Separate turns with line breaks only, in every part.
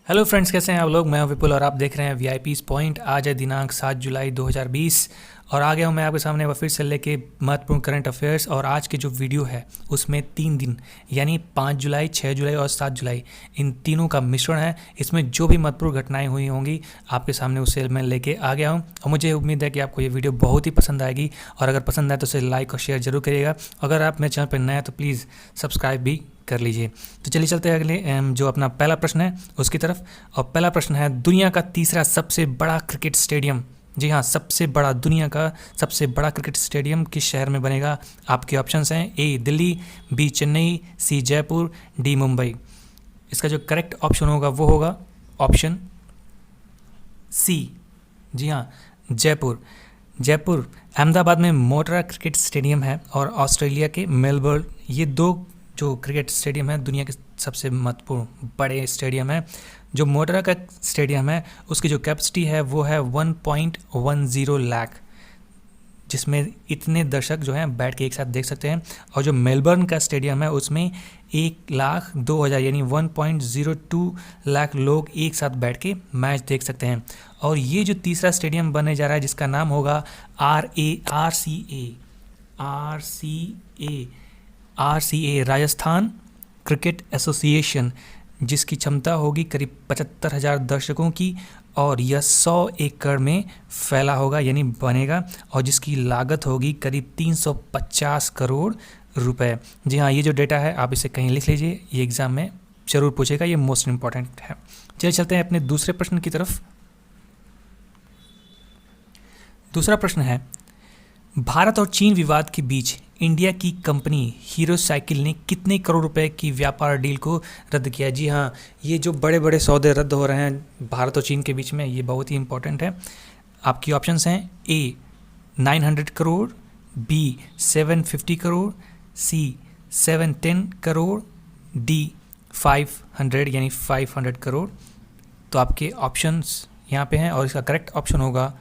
Hello friends, कैसे हैं आप लोग। मैं हूं विपुल और आप देख रहे हैं वीआईपीज़ पॉइंट। आज है दिनांक 7 जुलाई 2020 और आ गया हूं मैं आपके सामने एक बार फिर से लेके महत्वपूर्ण करंट अफेयर्स। और आज की जो वीडियो है उसमें 3 दिन यानी 5 जुलाई, 6 जुलाई और 7 जुलाई इन तीनों का मिश्रण है। इसमें जो भी महत्वपूर्ण घटनाएं हुई होंगी आपके सामने उसे मैं लेके आ गया हूं और मुझे उम्मीद है कि आपको ये वीडियो बहुत ही पसंद आएगी। और अगर पसंद आए तो उसे लाइक और शेयर जरूर करिएगा। अगर आप मेरे चैनल पर नए हैं तो प्लीज़ सब्सक्राइब भी कर लीजिए। तो चलिए चलते हैं अगले जो अपना पहला प्रश्न है उसकी तरफ। और पहला प्रश्न है, दुनिया का तीसरा सबसे बड़ा क्रिकेट स्टेडियम, जी हाँ सबसे बड़ा, दुनिया का सबसे बड़ा क्रिकेट स्टेडियम किस शहर में बनेगा। आपके ऑप्शंस हैं ए दिल्ली, बी चेन्नई, सी जयपुर, डी मुंबई। इसका जो करेक्ट ऑप्शन होगा वो होगा ऑप्शन सी, जी हाँ जयपुर। जयपुर अहमदाबाद में मोटेरा क्रिकेट स्टेडियम है और ऑस्ट्रेलिया के मेलबर्न, ये दो जो क्रिकेट स्टेडियम है दुनिया के सबसे महत्वपूर्ण बड़े स्टेडियम है। जो मोटेरा का स्टेडियम है उसकी जो कैपेसिटी है वो है 1.10 लाख, जिसमें इतने दर्शक जो हैं बैठ के एक साथ देख सकते हैं। और जो मेलबर्न का स्टेडियम है उसमें 1,02,000 यानी 1.02 लाख लोग एक साथ बैठ के मैच देख सकते हैं। और ये जो तीसरा स्टेडियम बनने जा रहा है जिसका नाम होगा RCA राजस्थान क्रिकेट एसोसिएशन, जिसकी क्षमता होगी करीब 75,000 दर्शकों की और यह 100 एकड़ में फैला होगा यानी बनेगा। और जिसकी लागत होगी करीब 350 करोड़ रुपए। जी हाँ, ये जो डेटा है आप इसे कहीं लिख लीजिए, ये एग्ज़ाम में ज़रूर पूछेगा, ये मोस्ट इम्पॉर्टेंट है। चलिए चलते हैं अपने दूसरे प्रश्न की तरफ। दूसरा प्रश्न है, भारत और चीन विवाद के बीच इंडिया की कंपनी हीरो साइकिल ने कितने करोड़ रुपए की व्यापार डील को रद्द किया। जी हाँ, ये जो बड़े बड़े सौदे रद्द हो रहे हैं भारत और चीन के बीच में, ये बहुत ही इंपॉर्टेंट है। आपकी ऑप्शंस हैं ए 900 करोड़, बी 750 करोड़, सी 710 करोड़, डी 500 यानी 500 करोड़। तो आपके ऑप्शंस यहाँ पे हैं और इसका करेक्ट ऑप्शन होगा,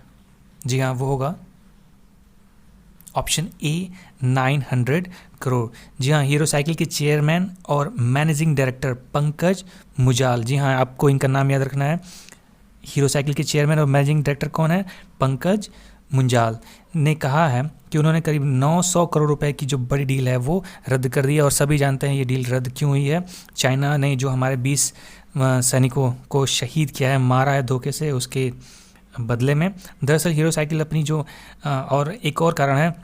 जी हाँ वो होगा ऑप्शन ए 900 करोड़। जी हाँ, हीरो साइकिल के चेयरमैन और मैनेजिंग डायरेक्टर पंकज मुजाल, जी हाँ आपको इनका नाम याद रखना है। हीरो साइकिल के चेयरमैन और मैनेजिंग डायरेक्टर कौन है? पंकज मुंजाल ने कहा है कि उन्होंने करीब 900 करोड़ रुपए की जो बड़ी डील है वो रद्द कर दी है। और सभी जानते हैं ये डील रद्द क्यों हुई है। चाइना ने जो हमारे 20 सैनिकों को शहीद किया है, मारा है धोखे से, उसके बदले में दरअसल हीरो साइकिल अपनी जो और एक और कारण है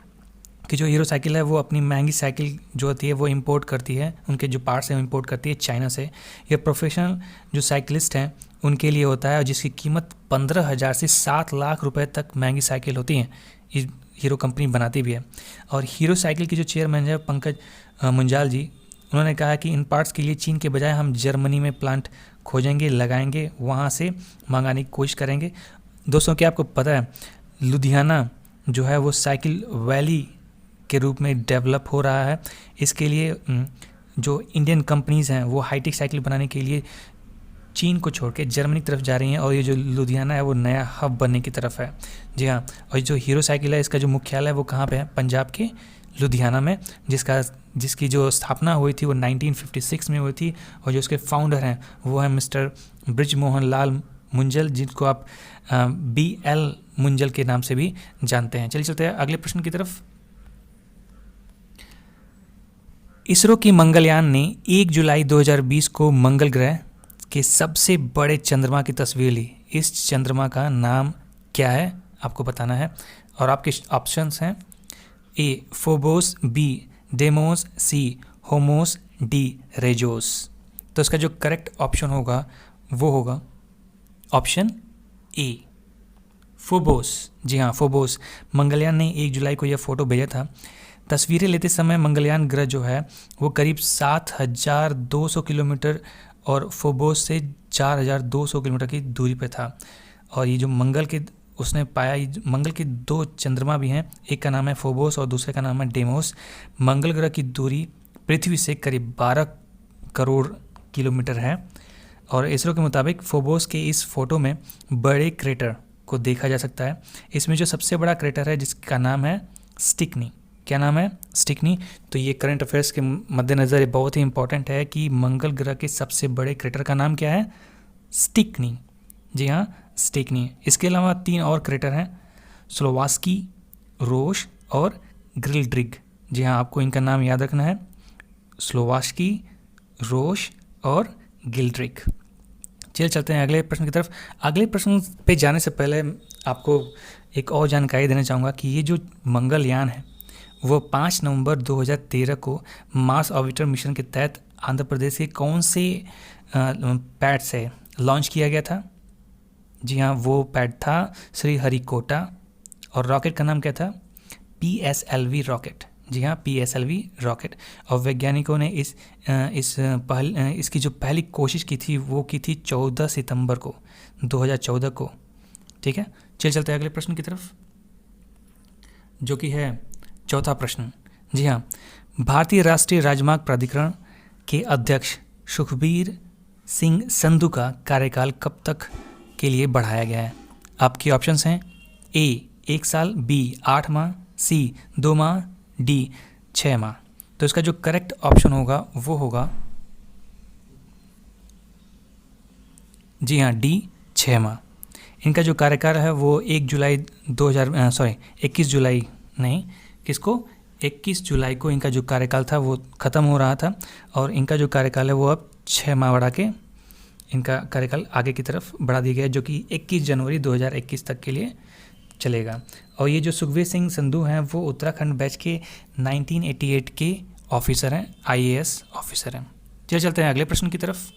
कि जो हीरो साइकिल है वो अपनी महंगी साइकिल जो होती है वो इंपोर्ट करती है, उनके जो पार्ट्स हैं वो इंपोर्ट करती है चाइना से। ये प्रोफेशनल जो साइकिलिस्ट हैं उनके लिए होता है और जिसकी कीमत 15,000 से 7 लाख रुपए तक महंगी साइकिल होती हैं, ये हीरो कंपनी बनाती भी है। और हीरो साइकिल के जो चेयरमैन है पंकज मुंजाल जी, उन्होंने कहा कि इन पार्ट्स के लिए चीन के बजाय हम जर्मनी में प्लांट खोजेंगे, लगाएंगे, वहाँ से मंगाने की कोशिश करेंगे। दोस्तों क्या आपको पता है लुधियाना जो है वो साइकिल वैली के रूप में डेवलप हो रहा है। इसके लिए जो इंडियन कंपनीज़ हैं वो हाईटेक साइकिल बनाने के लिए चीन को छोड़ के जर्मनी की तरफ जा रही हैं और ये जो लुधियाना है वो नया हब बनने की तरफ है। जी हाँ, और जो हीरो साइकिल है इसका जो मुख्यालय है वो कहाँ पे है? पंजाब के लुधियाना में, जिसकी जो स्थापना हुई थी वो 1956 में हुई थी। और जो उसके फाउंडर हैं वो हैं मिस्टर ब्रिजमोहन लाल मुंजल, जिनको आप BL मुंजल के नाम से भी जानते हैं। चलिए चलते हैं अगले प्रश्न की तरफ। इसरो की मंगलयान ने 1 जुलाई 2020 को मंगल ग्रह के सबसे बड़े चंद्रमा की तस्वीर ली। इस चंद्रमा का नाम क्या है आपको बताना है। और आपके ऑप्शंस हैं ए फोबोस, बी डेमोस, सी होमोस, डी रेजोस। तो इसका जो करेक्ट ऑप्शन होगा वो होगा ऑप्शन ए फोबोस। जी हाँ फोबोस। मंगलयान ने 1 जुलाई को यह फ़ोटो भेजा था। तस्वीरें लेते समय मंगलयान ग्रह जो है वो करीब 7,200 किलोमीटर और फोबोस से 4,200 किलोमीटर की दूरी पर था। और ये जो मंगल के उसने पाया, मंगल के 2 चंद्रमा भी हैं, एक का नाम है फोबोस और दूसरे का नाम है डेमोस। मंगल ग्रह की दूरी पृथ्वी से करीब 12 करोड़ किलोमीटर है। और इसरो के मुताबिक फोबोस के इस फोटो में बड़े क्रेटर को देखा जा सकता है। इसमें जो सबसे बड़ा क्रेटर है जिसका नाम है स्टिकनी, क्या नाम है? स्टिकनी। तो ये करंट अफेयर्स के मद्देनज़र बहुत ही इंपॉर्टेंट है कि मंगल ग्रह के सबसे बड़े क्रेटर का नाम क्या है? स्टिकनी। जी हाँ, स्टिकनी। इसके अलावा 3 और क्रेटर हैं, स्लोवास्की, रोश और ग्रिल्ड्रिग। जी हाँ, आपको इनका नाम याद रखना है, स्लोवास्की, रोश और गिल्ड्रिग। चलिए चलते हैं अगले प्रश्न की तरफ। अगले प्रश्न पे जाने से पहले आपको एक और जानकारी देना चाहूँगा कि ये जो मंगलयान है वो 5 नवंबर 2013 को मार्स ऑर्बिटर मिशन के तहत आंध्र प्रदेश के कौन से पैड से लॉन्च किया गया था? जी हाँ, वो पैड था श्रीहरिकोटा और रॉकेट का नाम क्या था? PSLV rocket. जी हाँ, PSLV रॉकेट। और वैज्ञानिकों ने इसकी जो पहली कोशिश की थी वो की थी 14 सितंबर को 2014 को। ठीक है, चलते हैं अगले प्रश्न की तरफ, जो कि है चौथा प्रश्न। जी हाँ, भारतीय राष्ट्रीय राजमार्ग प्राधिकरण के अध्यक्ष सुखबीर सिंह संधू का कार्यकाल कब तक के लिए बढ़ाया गया है? आपके ऑप्शंस हैं A 1 साल, B 8 माह, C 2 माह, D 6 माह। तो इसका जो करेक्ट ऑप्शन होगा वो होगा जी हाँ, D 6 माह। इनका जो कार्यकाल है वो 21 जुलाई नहीं, किसको? 21 जुलाई को इनका जो कार्यकाल था वो ख़त्म हो रहा था और इनका जो कार्यकाल है वो अब 6 माह बढ़ा के इनका कार्यकाल आगे की तरफ बढ़ा दिया गया, जो कि 21 जनवरी 2021 तक के लिए चलेगा। और ये जो सुखबीर सिंह संधू हैं वो उत्तराखंड बैच के 1988 के ऑफिसर हैं, IAS ऑफिसर हैं। चलते हैं अगले प्रश्न की तरफ।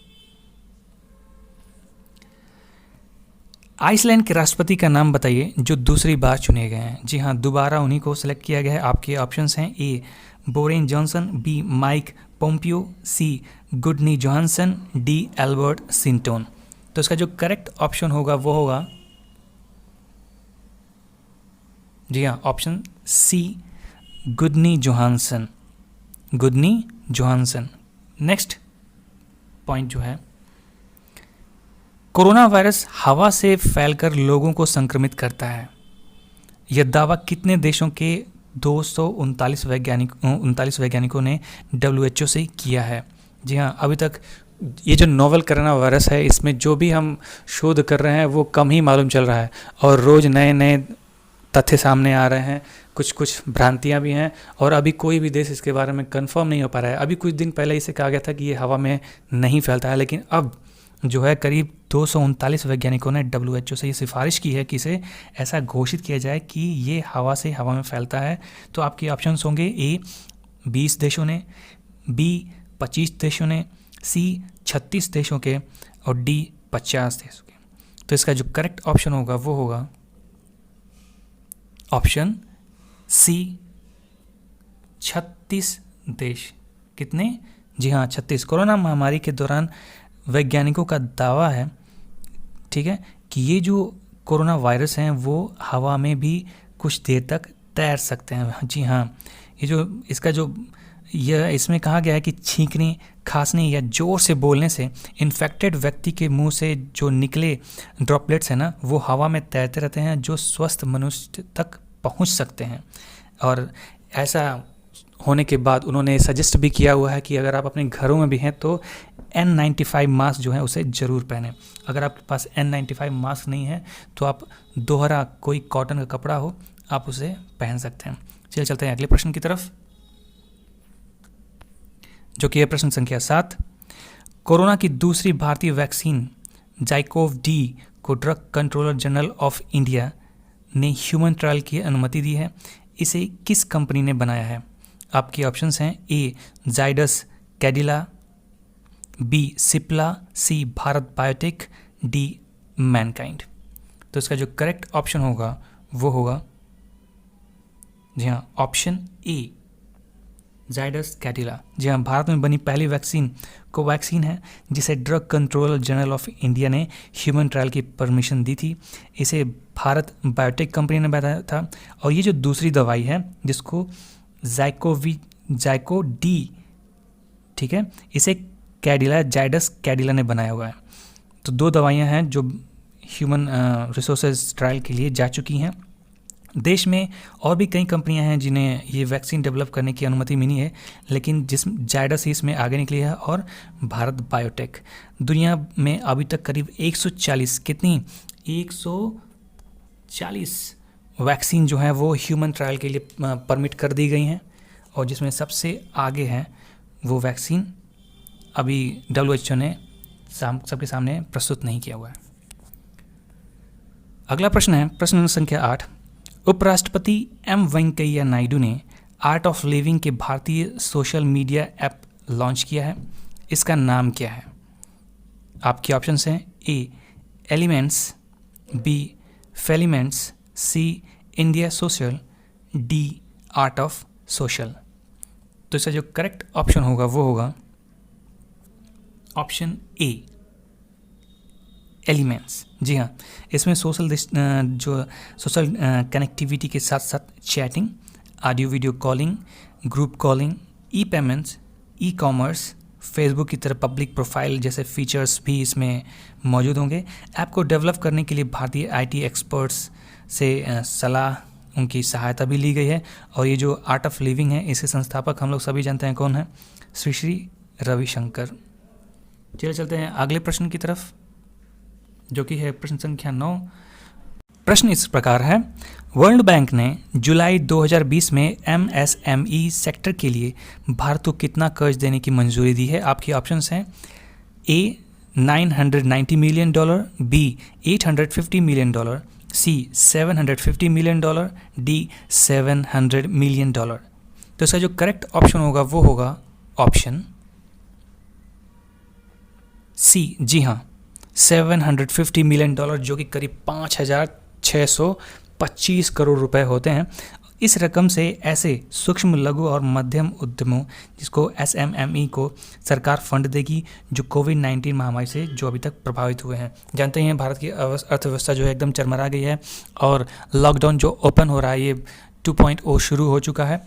आइसलैंड के राष्ट्रपति का नाम बताइए जो दूसरी बार चुने गए हैं। जी हाँ, दोबारा उन्हीं को सिलेक्ट किया गया है। आपके ऑप्शंस हैं A Boris Johnson, B Mike Pompeo, C Gudni Johannesson, D Albert Sinton. तो इसका जो करेक्ट ऑप्शन होगा वो होगा जी हाँ, option C Gudni Johansson, गुडनी Johansson. Next point जो है, कोरोना वायरस हवा से फैलकर लोगों को संक्रमित करता है। यह दावा कितने देशों के 239 वैज्ञानिकों ने WHO से किया है? जी हाँ, अभी तक ये जो नोवेल कोरोना वायरस है इसमें जो भी हम शोध कर रहे हैं वो कम ही मालूम चल रहा है और रोज़ नए नए तथ्य सामने आ रहे हैं, कुछ भ्रांतियां भी हैं और अभी कोई भी देश इसके बारे में कंफर्म नहीं हो पा रहा है। अभी कुछ दिन पहले इसे कहा गया था कि ये हवा में नहीं फैलता है, लेकिन अब जो है करीब 239 वैज्ञानिकों ने WHO से ये सिफारिश की है कि इसे ऐसा घोषित किया जाए कि ये हवा में फैलता है। तो आपके ऑप्शंस होंगे A 20 देशों ने, B 25 देशों ने, C 36 देशों के और D 50 देशों के। तो इसका जो करेक्ट ऑप्शन होगा वो होगा ऑप्शन C 36 देश। कितने? जी हाँ, 36। कोरोना महामारी के दौरान वैज्ञानिकों का दावा है, ठीक है, कि ये जो कोरोना वायरस हैं वो हवा में भी कुछ देर तक तैर सकते हैं। जी हाँ, ये जो इसका जो इसमें कहा गया है कि छींकने, खांसने या जोर से बोलने से इन्फेक्टेड व्यक्ति के मुंह से जो निकले ड्रॉपलेट्स हैं ना वो हवा में तैरते रहते हैं, जो स्वस्थ मनुष्य तक पहुंच सकते हैं। और ऐसा होने के बाद उन्होंने सजेस्ट भी किया हुआ है कि अगर आप अपने घरों में भी हैं तो N95 मास्क जो है उसे ज़रूर पहनें। अगर आपके पास N95 मास्क नहीं है तो आप दोहरा कोई कॉटन का कपड़ा हो आप उसे पहन सकते हैं। चलते हैं अगले प्रश्न की तरफ, जो कि है प्रश्न संख्या 7। कोरोना की दूसरी भारतीय वैक्सीन जाइकोव-D को drug controller general of India ने ह्यूमन ट्रायल की अनुमति दी है। इसे किस कंपनी ने बनाया है? आपके ऑप्शंस हैं A Zydus Cadila, B Cipla, C Bharat biotech, D Mankind. तो इसका जो करेक्ट ऑप्शन होगा वो होगा जी हाँ, ऑप्शन A जाइडस कैडिला। जी हाँ, भारत में बनी पहली वैक्सीन कोवैक्सीन है जिसे drug controller general of India ने ह्यूमन ट्रायल की परमिशन दी थी। इसे भारत बायोटेक कंपनी ने बनाया था। और ये जो दूसरी दवाई है जिसको जाइको-D, ठीक है, इसे कैडिला, जाइडस कैडिला ने बनाया हुआ है। तो 2 दवाइयाँ हैं जो ह्यूमन रिसोर्सेज ट्रायल के लिए जा चुकी हैं देश में और भी कई कंपनियां हैं जिन्हें ये वैक्सीन डेवलप करने की अनुमति मिली है, लेकिन जायडस ही इसमें आगे निकली है और भारत बायोटेक। दुनिया में अभी तक करीब 140 कितनी 140 वैक्सीन जो है वो ह्यूमन ट्रायल के लिए परमिट कर दी गई हैं, और जिसमें सबसे आगे है वो वैक्सीन अभी WHO ने सबके सामने प्रस्तुत नहीं किया हुआ है। अगला प्रश्न है प्रश्न संख्या 8। उपराष्ट्रपति वेंकैया नायडू ने आर्ट ऑफ लिविंग के भारतीय सोशल मीडिया ऐप लॉन्च किया है। इसका नाम क्या है? आपके ऑप्शंस हैं ए एलिमेंट्स, बी फेलिमेंट्स, C India social, D art of social. तो इसका जो करेक्ट ऑप्शन होगा वो होगा ऑप्शन ए एलिमेंट्स। जी हाँ, इसमें सोशल कनेक्टिविटी के साथ साथ chatting, audio video calling, group calling, e payments, e commerce, Facebook की तरह पब्लिक प्रोफाइल जैसे फीचर्स भी इसमें मौजूद होंगे। ऐप को डेवलप करने के लिए भारतीय IT एक्सपर्ट्स से सलाह, उनकी सहायता भी ली गई है। और ये जो आर्ट ऑफ लिविंग है इसके संस्थापक हम लोग सभी जानते हैं कौन है, श्री रविशंकर। चलिए चलते हैं अगले प्रश्न की तरफ, जो कि है प्रश्न संख्या 9। प्रश्न इस प्रकार है, वर्ल्ड बैंक ने जुलाई 2020 में MSME सेक्टर के लिए भारत को कितना कर्ज देने की मंजूरी दी है? आपके ऑप्शंस हैं ए $990 मिलियन, बी $850 मिलियन, सी $750 मिलियन, डी $700 मिलियन। तो इसका जो करेक्ट ऑप्शन होगा वो होगा ऑप्शन सी। जी हाँ, $750 मिलियन, जो कि करीब 5,625 करोड़ रुपए होते हैं। इस रकम से ऐसे सूक्ष्म, लघु और मध्यम उद्यमों जिसको SMME को सरकार फंड देगी, जो कोविड-19 महामारी से जो अभी तक प्रभावित हुए हैं। जानते हैं भारत की अर्थव्यवस्था जो है एकदम चरमरा गई है, और लॉकडाउन जो ओपन हो रहा है ये 2.0 शुरू हो चुका है।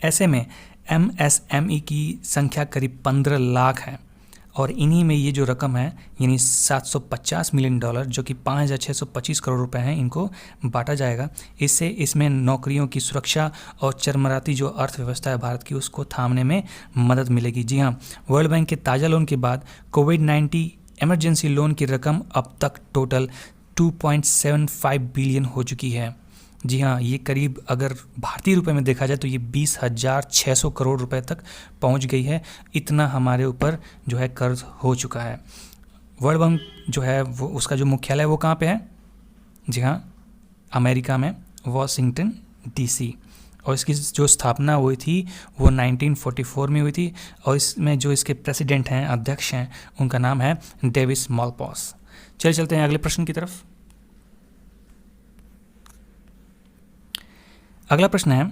ऐसे में MSME की संख्या करीब 15 लाख है, और इन्हीं में ये जो रकम है यानी $750 मिलियन, जो कि 5,625 करोड़ रुपए हैं, इनको बांटा जाएगा। इससे इसमें नौकरियों की सुरक्षा और चरमराती जो अर्थव्यवस्था है भारत की उसको थामने में मदद मिलेगी। जी हाँ, वर्ल्ड बैंक के ताज़ा लोन के बाद कोविड-19 इमरजेंसी लोन की रकम अब तक टोटल 2.75 बिलियन हो चुकी है। जी हाँ, ये करीब अगर भारतीय रुपए में देखा जाए तो ये 20,600 करोड़ रुपए तक पहुंच गई है। इतना हमारे ऊपर जो है कर्ज हो चुका है। वर्ल्ड बैंक जो है वो उसका जो मुख्यालय वो कहाँ पे है? जी हाँ, अमेरिका में वॉशिंगटन DC, और इसकी जो स्थापना हुई थी वो 1944 में हुई थी, और इसमें जो इसके प्रेसिडेंट हैं, अध्यक्ष हैं, उनका नाम है डेविस मालपास। चलते हैं अगले प्रश्न की तरफ। अगला प्रश्न है,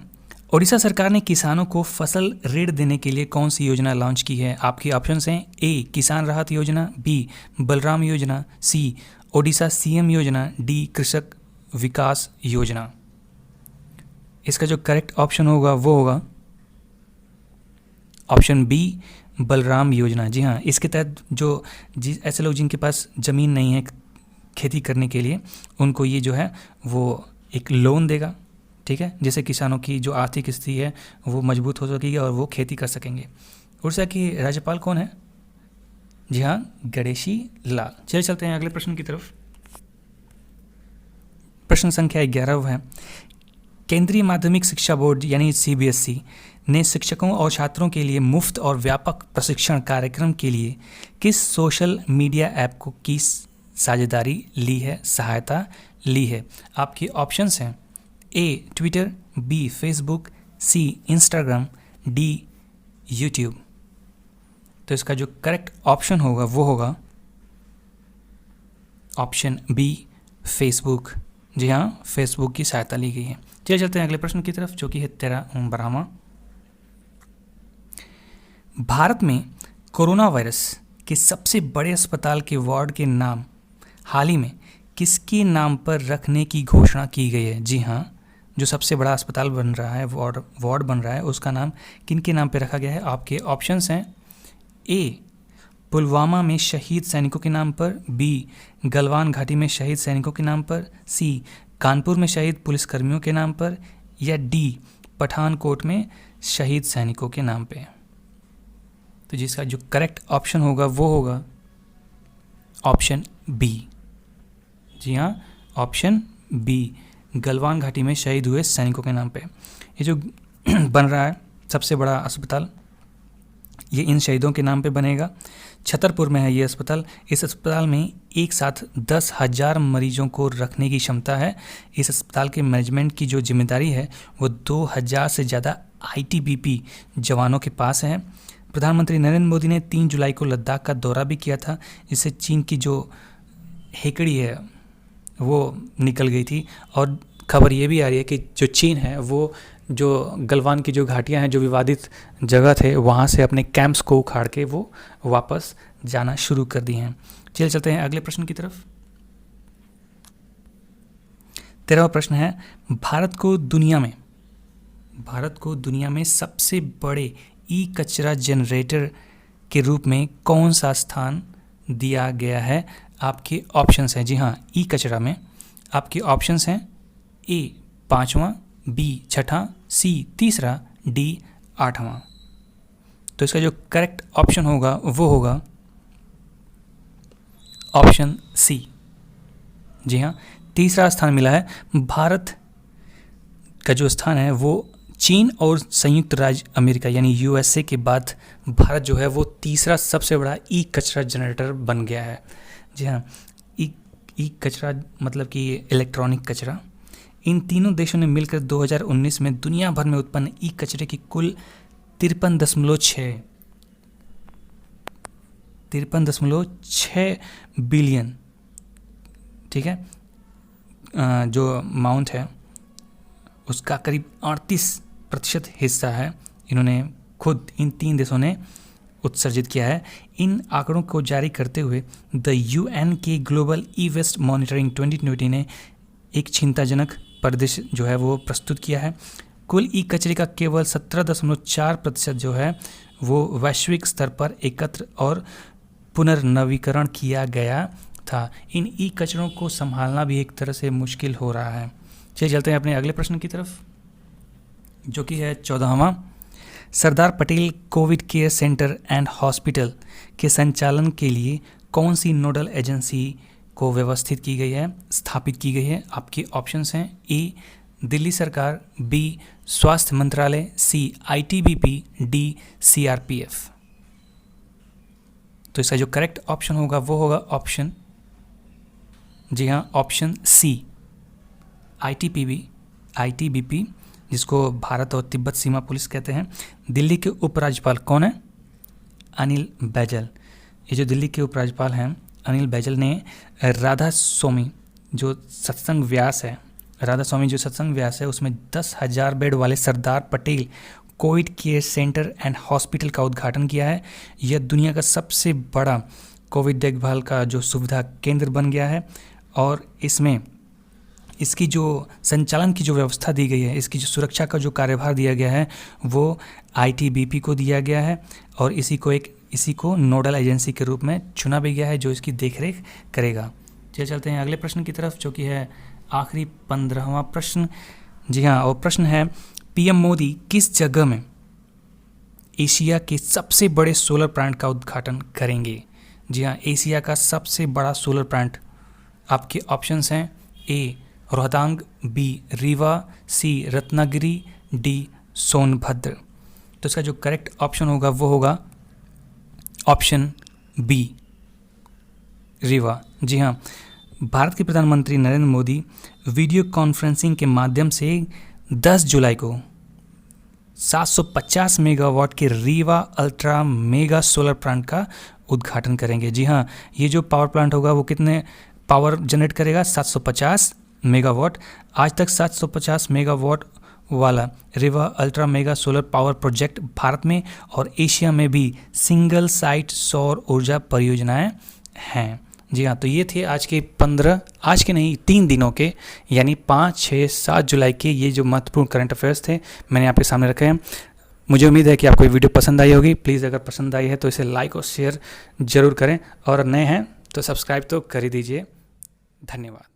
ओडिशा सरकार ने किसानों को फसल ऋण देने के लिए कौन सी योजना लॉन्च की है? आपके ऑप्शंस हैं ए किसान राहत योजना, बी बलराम योजना, सी ओडिशा CM योजना, डी कृषक विकास योजना। इसका जो करेक्ट ऑप्शन होगा वो होगा ऑप्शन बी बलराम योजना। जी हाँ, इसके तहत जो ऐसे लोग जिनके पास ज़मीन नहीं है खेती करने के लिए, उनको ये जो है वो एक लोन देगा, ठीक है, जिससे किसानों की जो आर्थिक स्थिति है वो मजबूत हो सकेगी और वो खेती कर सकेंगे। उड़ीसा की राज्यपाल कौन है? जी हाँ, गणेशी लाल। चलते हैं अगले प्रश्न की तरफ। प्रश्न संख्या 11 है, केंद्रीय माध्यमिक शिक्षा बोर्ड यानी CBSE ने शिक्षकों और छात्रों के लिए मुफ्त और व्यापक प्रशिक्षण कार्यक्रम के लिए किस सोशल मीडिया ऐप को की साझेदारी ली है, सहायता ली है? आपके ऑप्शंस हैं A Twitter, B Facebook, C Instagram, D YouTube. तो इसका जो करेक्ट ऑप्शन होगा वो होगा ऑप्शन बी फेसबुक। जी हाँ, फेसबुक की सहायता ली गई है। चलते हैं अगले प्रश्न की तरफ, जो कि है 13वां। भारत में कोरोना वायरस के सबसे बड़े अस्पताल के वार्ड के नाम हाल ही में किसके नाम पर रखने की घोषणा की गई है? जी हाँ, जो सबसे बड़ा अस्पताल बन रहा है, वार्ड बन रहा है, उसका नाम किन के नाम पे रखा गया है? आपके ऑप्शंस हैं ए पुलवामा में शहीद सैनिकों के नाम पर, बी गलवान घाटी में शहीद सैनिकों के नाम पर, सी कानपुर में शहीद पुलिसकर्मियों के नाम पर, या डी पठानकोट में शहीद सैनिकों के नाम पे। तो जिसका जो करेक्ट ऑप्शन होगा वो होगा ऑप्शन बी। जी हाँ, ऑप्शन बी, गलवान घाटी में शहीद हुए सैनिकों के नाम पे। ये जो बन रहा है सबसे बड़ा अस्पताल, ये इन शहीदों के नाम पे बनेगा। छतरपुर में है ये अस्पताल। इस अस्पताल में एक साथ 10,000 मरीजों को रखने की क्षमता है। इस अस्पताल के मैनेजमेंट की जो जिम्मेदारी है वो 2,000 से ज़्यादा ITBP जवानों के पास है। प्रधानमंत्री नरेंद्र मोदी ने 3 जुलाई को लद्दाख का दौरा भी किया था, जिससे चीन की जो हेकड़ी है वो निकल गई थी। और खबर ये भी आ रही है कि जो चीन है वो जो गलवान की जो घाटियां हैं, जो विवादित जगह थे, वहाँ से अपने कैंप्स को उखाड़ के वो वापस जाना शुरू कर दिए हैं। चलते हैं अगले प्रश्न की तरफ। 13वां प्रश्न है, भारत को दुनिया में सबसे बड़े ई कचरा जनरेटर के रूप में कौन सा स्थान दिया गया है? आपके ऑप्शंस हैं। जी हाँ, ई कचरा में आपके ऑप्शंस हैं ए 5वां, बी 6ठा, सी 3रा, डी 8वां। तो इसका जो करेक्ट ऑप्शन होगा वो होगा ऑप्शन सी। जी हाँ, 3रा स्थान मिला है। भारत का जो स्थान है वो चीन और संयुक्त राज्य अमेरिका यानी USA के बाद भारत जो है वो 3रा सबसे बड़ा ई कचरा जनरेटर बन गया है। जी हाँ, ई कचरा मतलब कि इलेक्ट्रॉनिक कचरा। इन तीनों देशों ने मिलकर 2019 में दुनिया भर में उत्पन्न ई कचरे की कुल 53.6 बिलियन, ठीक है, जो अमाउंट है उसका करीब 38% हिस्सा है इन्होंने खुद इन 3 देशों ने उत्सर्जित किया है। इन आंकड़ों को जारी करते हुए द UN के ग्लोबल ई वेस्ट मॉनिटरिंग 2020 ने एक चिंताजनक परिदृश्य जो है वो प्रस्तुत किया है। कुल ई कचरे का केवल 17.4% जो है वो वैश्विक स्तर पर एकत्र और पुनर्नवीकरण किया गया था। इन ई कचरों को संभालना भी एक तरह से मुश्किल हो रहा है। चलते हैं अपने अगले प्रश्न की तरफ, जो कि है 14वां। Sardar Patel covid care centre and hospital के संचालन के लिए कौन सी नोडल एजेंसी को व्यवस्थित की गई है, स्थापित की गई है? आपके ऑप्शंस हैं ए दिल्ली सरकार, बी स्वास्थ्य मंत्रालय, सी ITBP, डी CRPF। तो इसका जो करेक्ट ऑप्शन होगा वो होगा ऑप्शन, जी हाँ, ऑप्शन सी ITBP, जिसको भारत और तिब्बत सीमा पुलिस कहते हैं। दिल्ली के उपराज्यपाल कौन है? अनिल बैजल। ये जो दिल्ली के उपराज्यपाल हैं अनिल बैजल ने राधा स्वामी जो सत्संग व्यास है उसमें 10,000 बेड वाले Sardar Patel covid care centre and hospital का उद्घाटन किया है। यह दुनिया का सबसे बड़ा कोविड देखभाल का जो सुविधा केंद्र बन गया है और इसमें इसकी जो संचालन की जो व्यवस्था दी गई है, इसकी जो सुरक्षा का जो कार्यभार दिया गया है वो ITBP को दिया गया है और इसी को नोडल एजेंसी के रूप में चुना भी गया है जो इसकी देखरेख करेगा। चलते हैं अगले प्रश्न की तरफ, जो कि है आखिरी 15वां प्रश्न। जी हाँ, और प्रश्न है PM मोदी किस जगह में एशिया के सबसे बड़े सोलर प्लांट का उद्घाटन करेंगे? जी हाँ, एशिया का सबसे बड़ा सोलर प्लांट। आपके ऑप्शंस हैं ए रोहतांग, बी रीवा, सी रत्नागिरी, डी सोनभद्र। तो इसका जो करेक्ट ऑप्शन होगा वो होगा ऑप्शन बी रीवा। जी हाँ, भारत के प्रधानमंत्री नरेंद्र मोदी वीडियो कॉन्फ्रेंसिंग के माध्यम से 10 जुलाई को 750 मेगावाट के Rewa ultra mega solar plant का उद्घाटन करेंगे। जी हाँ, ये जो पावर प्लांट होगा वो कितने पावर जनरेट करेगा? 750 मेगावाट। आज तक 750 मेगावाट वाला Rewa ultra mega solar power project Bharat में और एशिया में भी सिंगल साइट सौर ऊर्जा परियोजनाएं हैं। जी हाँ, तो ये थे आज के 3 दिनों के यानी 5, 6, 7 जुलाई के ये जो महत्वपूर्ण करंट अफेयर्स थे मैंने आपके सामने रखे हैं। मुझे उम्मीद है कि आपको ये वीडियो पसंद आई होगी। प्लीज़ अगर पसंद आई है तो इसे लाइक और शेयर ज़रूर करें और नए हैं तो सब्सक्राइब तो कर ही दीजिए। धन्यवाद।